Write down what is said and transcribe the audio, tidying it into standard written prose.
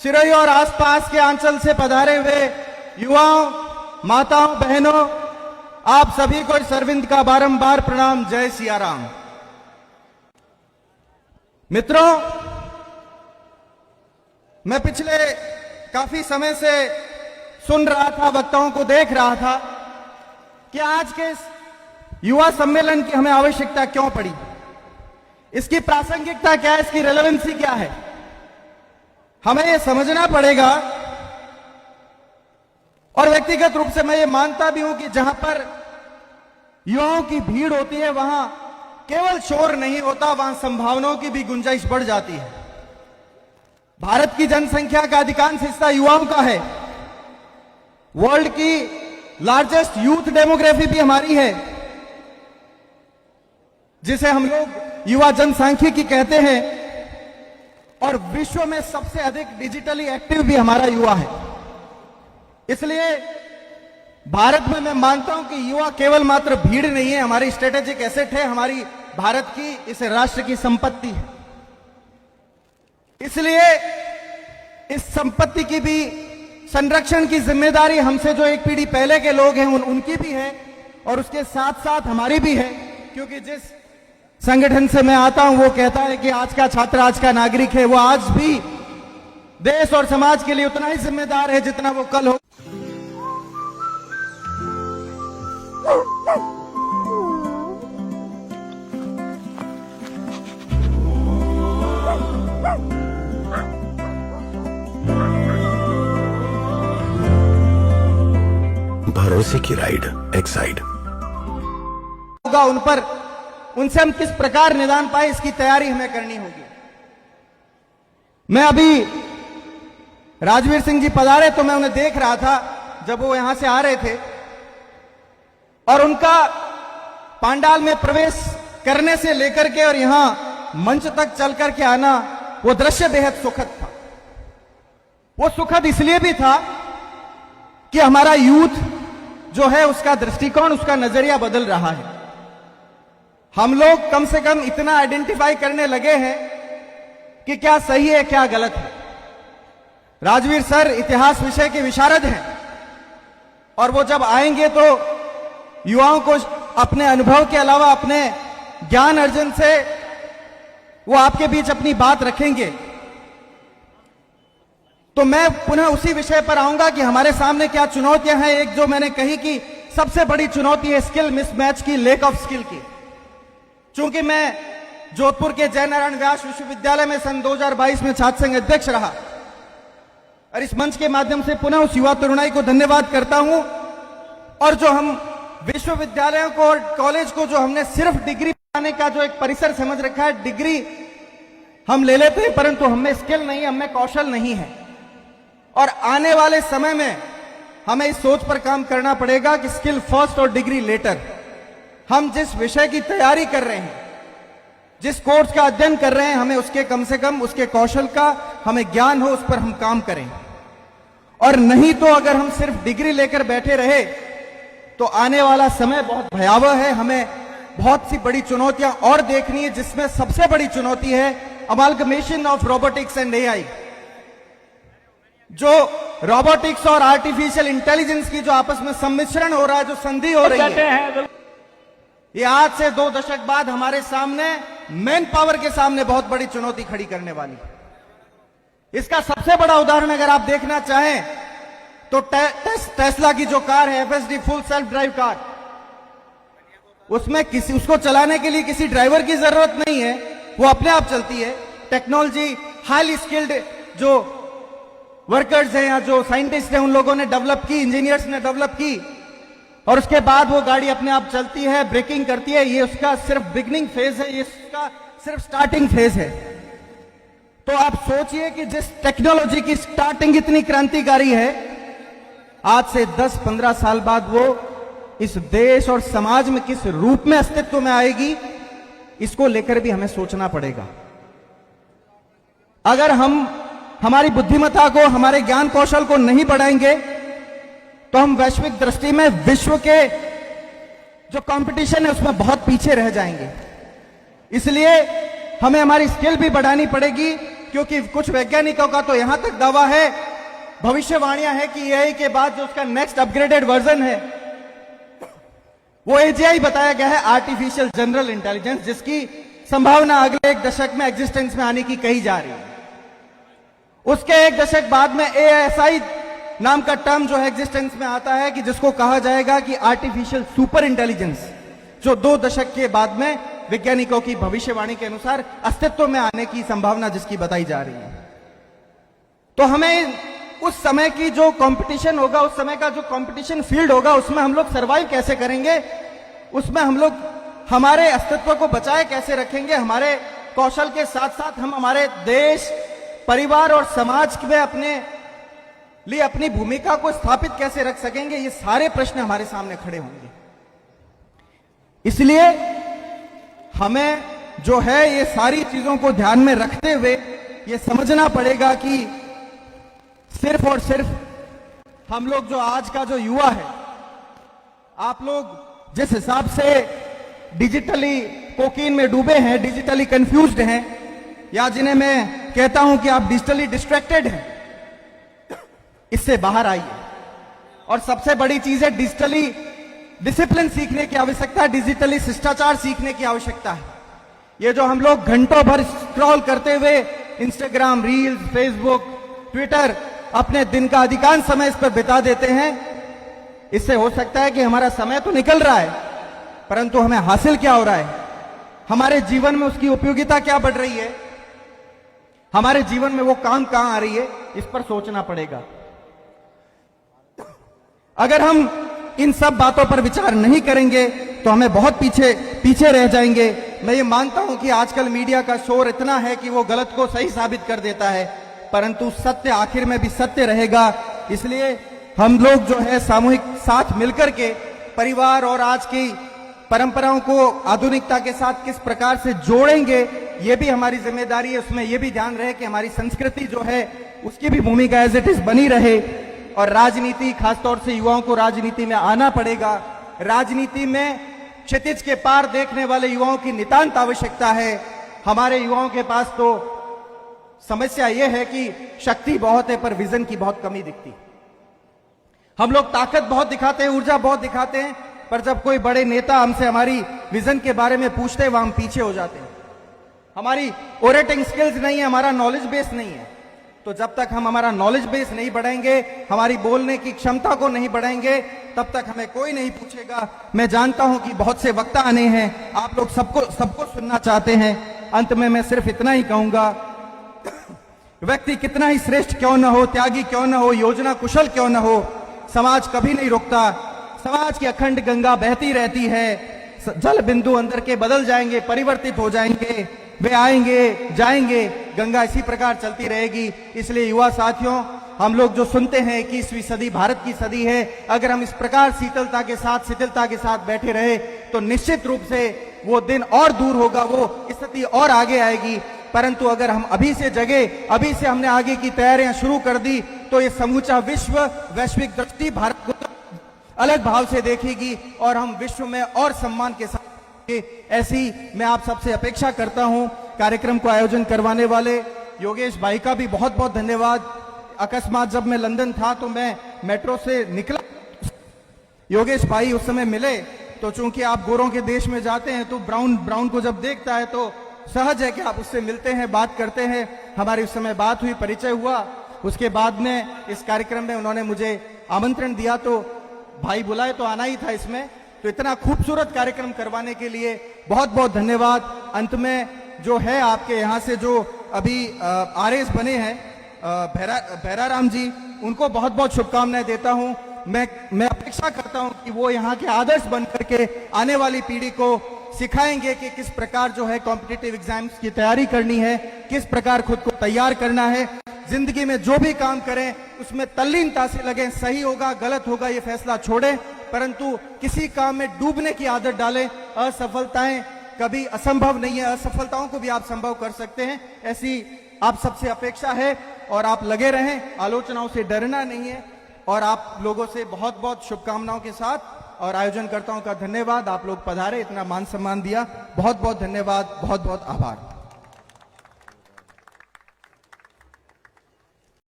सिरोही और आसपास के अंचल से पधारे हुए युवाओं, माताओं, बहनों, आप सभी को इस अरविंद का बारंबार प्रणाम। जय सिया राम। मित्रों, मैं पिछले काफी समय से सुन रहा था, वक्ताओं को देख रहा था कि आज के इस युवा सम्मेलन की हमें आवश्यकता क्यों पड़ी, इसकी प्रासंगिकता क्या है, इसकी रेलेवेंसी क्या है। हमें यह समझना पड़ेगा। और व्यक्तिगत रूप से मैं ये मानता भी हूं कि जहां पर युवाओं की भीड़ होती है वहां केवल शोर नहीं होता, वहां संभावनाओं की भी गुंजाइश बढ़ जाती है। भारत की जनसंख्या का अधिकांश हिस्सा युवाओं का है। वर्ल्ड की लार्जेस्ट यूथ डेमोग्राफी भी हमारी है, जिसे हम लोग युवा जनसांख्यिकी कहते हैं। और विश्व में सबसे अधिक डिजिटली एक्टिव भी हमारा युवा है। इसलिए भारत में मैं मानता हूं कि युवा केवल मात्र भीड़ नहीं है, हमारी स्ट्रेटेजिक एसेट है, हमारी भारत की, इस राष्ट्र की संपत्ति है। इसलिए इस संपत्ति की भी संरक्षण की जिम्मेदारी हमसे जो एक पीढ़ी पहले के लोग हैं उनकी भी है, और उसके साथ साथ हमारी भी है। क्योंकि जिस संगठन से मैं आता हूं वो कहता है कि आज का छात्र आज का नागरिक है। वो आज भी देश और समाज के लिए उतना ही जिम्मेदार है जितना वो कल हो। भरोसे की राइड एक्साइड होगा उन पर, उनसे हम किस प्रकार निदान पाए, इसकी तैयारी हमें करनी होगी। मैं अभी राजवीर सिंह जी पधारे तो मैं उन्हें देख रहा था जब वो यहां से आ रहे थे, और उनका पांडाल में प्रवेश करने से लेकर के और यहां मंच तक चल करके आना, वो दृश्य बेहद सुखद था। वो सुखद इसलिए भी था कि हमारा यूथ जो है उसका दृष्टिकोण, उसका नजरिया बदल रहा है। हम लोग कम से कम इतना आइडेंटिफाई करने लगे हैं कि क्या सही है क्या गलत है। राजवीर सर इतिहास विषय के विशारद हैं, और वो जब आएंगे तो युवाओं को अपने अनुभव के अलावा अपने ज्ञान अर्जन से वो आपके बीच अपनी बात रखेंगे। तो मैं पुनः उसी विषय पर आऊंगा कि हमारे सामने क्या चुनौतियां हैं। एक जो मैंने कही कि सबसे बड़ी चुनौती है स्किल मिसमैच की, लेक ऑफ स्किल की। चूंकि मैं जोधपुर के जयनारायण व्यास विश्वविद्यालय में सन 2022 में छात्र संघ अध्यक्ष रहा, और इस मंच के माध्यम से पुनः उस युवा तरुणाई को धन्यवाद करता हूं। और जो हम विश्वविद्यालयों को और कॉलेज को जो हमने सिर्फ डिग्री पाने का जो एक परिसर समझ रखा है, डिग्री हम ले लेते हैं परंतु हमें स्किल नहीं, हमें कौशल नहीं है। और आने वाले समय में हमें इस सोच पर काम करना पड़ेगा कि स्किल फर्स्ट और डिग्री लेटर। हम जिस विषय की तैयारी कर रहे हैं, जिस कोर्स का अध्ययन कर रहे हैं, हमें उसके कम से कम उसके कौशल का हमें ज्ञान हो, उस पर हम काम करें। और नहीं तो अगर हम सिर्फ डिग्री लेकर बैठे रहे तो आने वाला समय बहुत भयावह है। हमें बहुत सी बड़ी चुनौतियां और देखनी है, जिसमें सबसे बड़ी चुनौती है amalgamation of robotics and AI. जो रोबोटिक्स और आर्टिफिशियल इंटेलिजेंस की जो आपस में सम्मिश्रण हो रहा है, जो संधि हो रही है, ये आज से 2 दशक बाद हमारे सामने मैन पावर के सामने बहुत बड़ी चुनौती खड़ी करने वाली है। इसका सबसे बड़ा उदाहरण अगर आप देखना चाहें तो टेस्ला की जो कार है, FSD full self drive car, उसमें उसको चलाने के लिए किसी ड्राइवर की जरूरत नहीं है, वो अपने आप चलती है। टेक्नोलॉजी हाईली स्किल्ड जो वर्कर्स हैं या जो साइंटिस्ट हैं उन लोगों ने डेवलप की, इंजीनियर्स ने डेवलप की, और उसके बाद वो गाड़ी अपने आप चलती है, ब्रेकिंग करती है। ये उसका सिर्फ बिगिनिंग फेज है, ये उसका सिर्फ स्टार्टिंग फेज है। तो आप सोचिए कि जिस टेक्नोलॉजी की स्टार्टिंग इतनी क्रांतिकारी है, आज से 10-15 साल बाद वो इस देश और समाज में किस रूप में अस्तित्व में आएगी, इसको लेकर भी हमें सोचना पड़ेगा। अगर हम हमारी बुद्धिमत्ता को, हमारे ज्ञान कौशल को नहीं बढ़ाएंगे तो हम वैश्विक दृष्टि में विश्व के जो कंपटीशन है उसमें बहुत पीछे रह जाएंगे। इसलिए हमें हमारी स्किल भी बढ़ानी पड़ेगी, क्योंकि कुछ वैज्ञानिकों का तो यहां तक दावा है, भविष्यवाणियां है कि एआई के बाद जो उसका नेक्स्ट अपग्रेडेड वर्जन है वो एजीआई बताया गया है, आर्टिफिशियल जनरल इंटेलिजेंस, जिसकी संभावना अगले 1 दशक में एग्जिस्टेंस में आने की कही जा रही है। उसके 1 दशक बाद में एएसआई नाम का टर्म जो है एग्जिस्टेंस में आता है, कि जिसको कहा जाएगा कि आर्टिफिशियल सुपर इंटेलिजेंस, जो 2 दशक के बाद में वैज्ञानिकों की भविष्यवाणी के अनुसार अस्तित्व में आने की संभावना जिसकी बताई जा रही है। तो हमें उस समय की जो कंपटीशन होगा, उस समय का जो कंपटीशन फील्ड होगा, उसमें हम लोग सर्वाइव कैसे करेंगे, उसमें हम लोग हमारे अस्तित्व को बचाए कैसे रखेंगे, हमारे कौशल के साथ साथ हम हमारे देश, परिवार और समाज में अपने लिए अपनी भूमिका को स्थापित कैसे रख सकेंगे, ये सारे प्रश्न हमारे सामने खड़े होंगे। इसलिए हमें जो है ये सारी चीजों को ध्यान में रखते हुए ये समझना पड़ेगा कि सिर्फ और सिर्फ हम लोग जो आज का जो युवा है, आप लोग जिस हिसाब से डिजिटली कोकीन में डूबे हैं, डिजिटली कंफ्यूज्ड हैं, या जिन्हें मैं कहता हूं कि आप डिजिटली डिस्ट्रैक्टेड हैं, इससे बाहर आइए। और सबसे बड़ी चीज है डिजिटली डिसिप्लिन सीखने की आवश्यकता है, डिजिटली शिष्टाचार सीखने की आवश्यकता है। ये जो हम लोग घंटों भर स्क्रॉल करते हुए इंस्टाग्राम, रील्स, फेसबुक, ट्विटर, अपने दिन का अधिकांश समय इस पर बिता देते हैं, इससे हो सकता है कि हमारा समय तो निकल रहा है, परंतु हमें हासिल क्या हो रहा है, हमारे जीवन में उसकी उपयोगिता क्या बढ़ रही है, हमारे जीवन में वो काम कहां आ रही है, इस पर सोचना पड़ेगा। अगर हम इन सब बातों पर विचार नहीं करेंगे तो हमें बहुत पीछे रह जाएंगे। मैं ये मानता हूं कि आजकल मीडिया का शोर इतना है कि वो गलत को सही साबित कर देता है, परंतु सत्य आखिर में भी सत्य रहेगा। इसलिए हम लोग जो है सामूहिक साथ मिलकर के परिवार और आज की परंपराओं को आधुनिकता के साथ किस प्रकार से जोड़ेंगे, ये भी हमारी जिम्मेदारी है। उसमें ये भी ध्यान रहे कि हमारी संस्कृति जो है उसकी भी भूमिका एज इट इज बनी रहे। और राजनीति, खासतौर से युवाओं को राजनीति में आना पड़ेगा। राजनीति में क्षितिज के पार देखने वाले युवाओं की नितांत आवश्यकता है। हमारे युवाओं के पास तो समस्या यह है कि शक्ति बहुत है पर विजन की बहुत कमी दिखती। हम लोग ताकत बहुत दिखाते हैं, ऊर्जा बहुत दिखाते हैं, पर जब कोई बड़े नेता हमसे हमारी विजन के बारे में पूछते हैं, वहां हम पीछे हो जाते हैं। हमारी ओरेटिंग स्किल्स नहीं है, हमारा नॉलेज बेस नहीं है। तो जब तक हम हमारा नॉलेज बेस नहीं बढ़ाएंगे, हमारी बोलने की क्षमता को नहीं बढ़ाएंगे, तब तक हमें कोई नहीं पूछेगा। मैं जानता हूं कि बहुत से वक्ता आने हैं, आप लोग सबको सुनना चाहते हैं। अंत में मैं सिर्फ इतना ही कहूंगा, व्यक्ति कितना ही श्रेष्ठ क्यों न हो, त्यागी क्यों न हो, योजना कुशल क्यों न हो, समाज कभी नहीं रुकता। समाज की अखंड गंगा बहती रहती है। जल बिंदु अंदर के बदल जाएंगे, परिवर्तित हो जाएंगे, वे आएंगे जाएंगे, गंगा इसी प्रकार चलती रहेगी। इसलिए युवा साथियों, हम लोग जो सुनते हैं 21वीं सदी भारत की सदी है, अगर हम इस प्रकार शिथिलता के साथ बैठे रहे तो निश्चित रूप से वो दिन और दूर होगा, वो स्थिति और आगे आएगी। परंतु अगर हम अभी से जगे, अभी से हमने आगे की तैयारियां शुरू कर दी, तो ये समूचा विश्व, वैश्विक दृष्टि भारत को अलग भाव से देखेगी और हम विश्व में और सम्मान के साथ। ऐसी मैं आप सबसे अपेक्षा करता हूं। कार्यक्रम को आयोजन करवाने वाले योगेश भाई का भी बहुत बहुत धन्यवाद। अकस्मात जब मैं लंदन था तो मैं मेट्रो से निकला, योगेश भाई उस समय मिले, तो चूंकि आप गोरों के देश में जाते हैं तो ब्राउन को जब देखता है तो सहज है कि आप उससे मिलते हैं, बात करते हैं। हमारी उस समय बात हुई, परिचय हुआ। उसके बाद में इस कार्यक्रम में उन्होंने मुझे आमंत्रण दिया, तो भाई बुलाए तो आना ही था इसमें। तो इतना खूबसूरत कार्यक्रम करवाने के लिए बहुत बहुत धन्यवाद। अंत में जो है आपके यहाँ से जो अभी आरएस बने हैं भैराराम जी, उनको बहुत बहुत शुभकामनाएं देता हूं। मैं अपेक्षा करता हूं कि वो यहाँ के आदर्श बन करके आने वाली पीढ़ी को सिखाएंगे कि किस प्रकार जो है कॉम्पिटिटिव एग्जाम्स की तैयारी करनी है, किस प्रकार खुद को तैयार करना है। जिंदगी में जो भी काम करें उसमें तल्लीनता से लगें। सही होगा गलत होगा ये फैसला छोड़ें, परंतु किसी काम में डूबने की आदत डालें। असफलताएं कभी असंभव नहीं है, असफलताओं को भी आप संभव कर सकते हैं, ऐसी आप सबसे अपेक्षा है। और आप लगे रहें, आलोचनाओं से डरना नहीं है। और आप लोगों से बहुत बहुत शुभकामनाओं के साथ और आयोजनकर्ताओं का धन्यवाद। आप लोग पधारे, इतना मान सम्मान दिया, बहुत बहुत धन्यवाद, बहुत बहुत आभार।